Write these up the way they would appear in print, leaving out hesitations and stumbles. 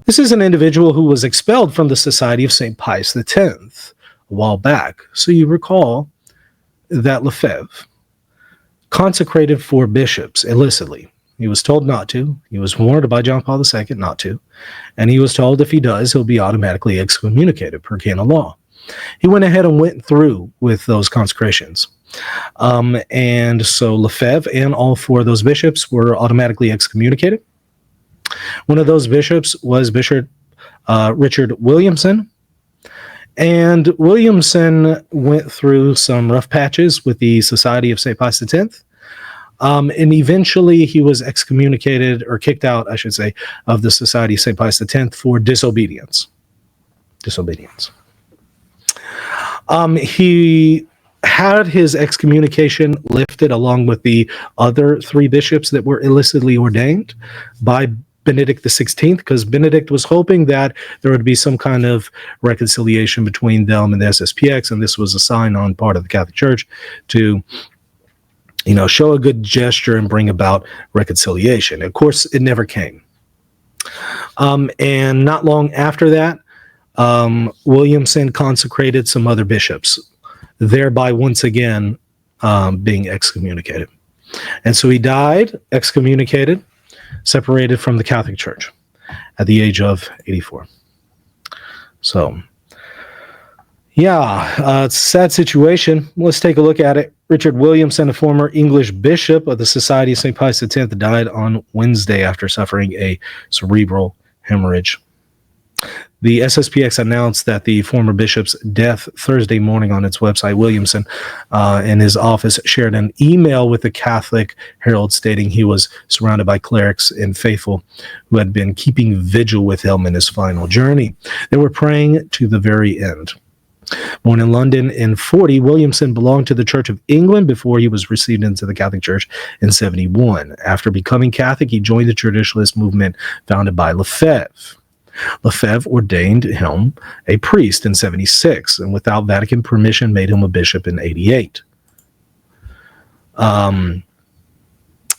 This is an individual who was expelled from the Society of St. Pius X a while back. So you recall that Lefebvre consecrated 4 bishops illicitly. He was told not to. He was warned by John Paul II not to. And he was told if he does, he'll be automatically excommunicated per canon law. He went ahead and went through with those consecrations. And so Lefebvre and all 4 of those bishops were automatically excommunicated. One of those bishops was Bishop Richard Williamson. And Williamson went through some rough patches with the Society of St. Pius X. And eventually he was excommunicated, or kicked out, I should say, of the Society of St. Pius X for disobedience. He had his excommunication lifted along with the other 3 bishops that were illicitly ordained by Benedict XVI, because Benedict was hoping that there would be some kind of reconciliation between them and the SSPX, and this was a sign on part of the Catholic Church to show a good gesture and bring about reconciliation. Of course, it never came. And not long after that, Williamson consecrated some other bishops, thereby once again being excommunicated. And so he died excommunicated, separated from the Catholic Church at the age of 84. So, yeah, it's a sad situation. Let's take a look at it. Richard Williamson, a former English bishop of the Society of St. Pius X, died on Wednesday after suffering a cerebral hemorrhage. The SSPX announced that the former bishop's death Thursday morning on its website. Williamson and his office shared an email with the Catholic Herald stating he was surrounded by clerics and faithful who had been keeping vigil with him in his final journey. They were praying to the very end. Born in London in 1940, Williamson belonged to the Church of England before he was received into the Catholic Church in 1971. After becoming Catholic, he joined the traditionalist movement founded by Lefebvre. Lefebvre ordained him a priest in 1976, and without Vatican permission made him a bishop in 1988.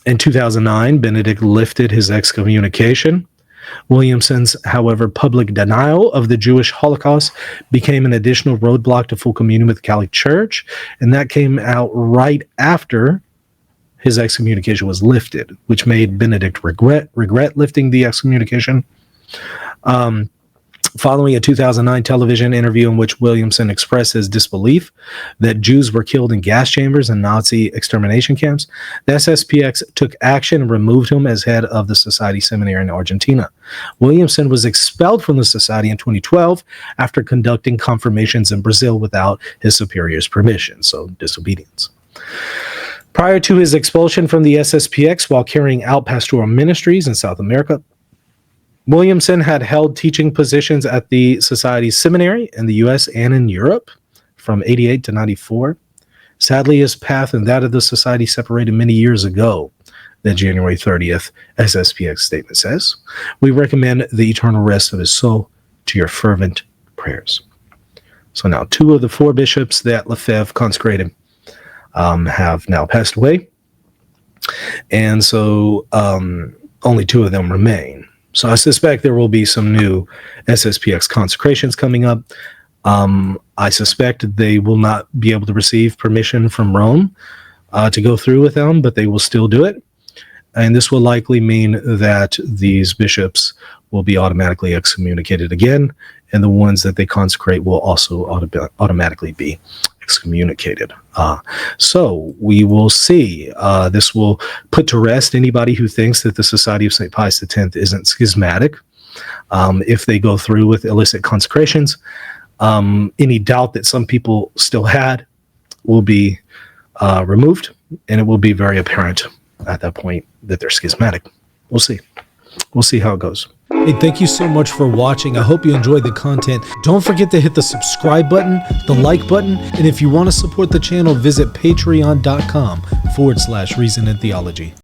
In 2009, Benedict lifted his excommunication. Williamson's, however, public denial of the Jewish Holocaust became an additional roadblock to full communion with the Catholic Church, and that came out right after his excommunication was lifted, which made Benedict regret lifting the excommunication. Following a 2009 television interview in which Williamson expressed his disbelief that Jews were killed in gas chambers and Nazi extermination camps, the SSPX took action and removed him as head of the Society Seminary in Argentina. Williamson was expelled from the Society in 2012 after conducting confirmations in Brazil without his superior's permission, so disobedience. Prior to his expulsion from the SSPX while carrying out pastoral ministries in South America, Williamson had held teaching positions at the Society's seminary in the U.S. and in Europe from 1988 to 1994. Sadly, his path and that of the Society separated many years ago, the January 30th SSPX statement says. We recommend the eternal rest of his soul to your fervent prayers. So now 2 of the 4 bishops that Lefebvre consecrated have now passed away. And so only 2 of them remain. So I suspect there will be some new SSPX consecrations coming up. I suspect they will not be able to receive permission from Rome to go through with them, but they will still do it. And this will likely mean that these bishops will be automatically excommunicated again, and the ones that they consecrate will also automatically be excommunicated. So we will see. This will put to rest anybody who thinks that the Society of St. Pius X isn't schismatic. If they go through with illicit consecrations, any doubt that some people still had will be removed, and it will be very apparent at that point that they're schismatic. We'll see. We'll see how it goes. Hey, thank you so much for watching. I hope you enjoyed the content. Don't forget to hit the subscribe button, the like button, and if you want to support the channel, visit patreon.com/Reason and Theology.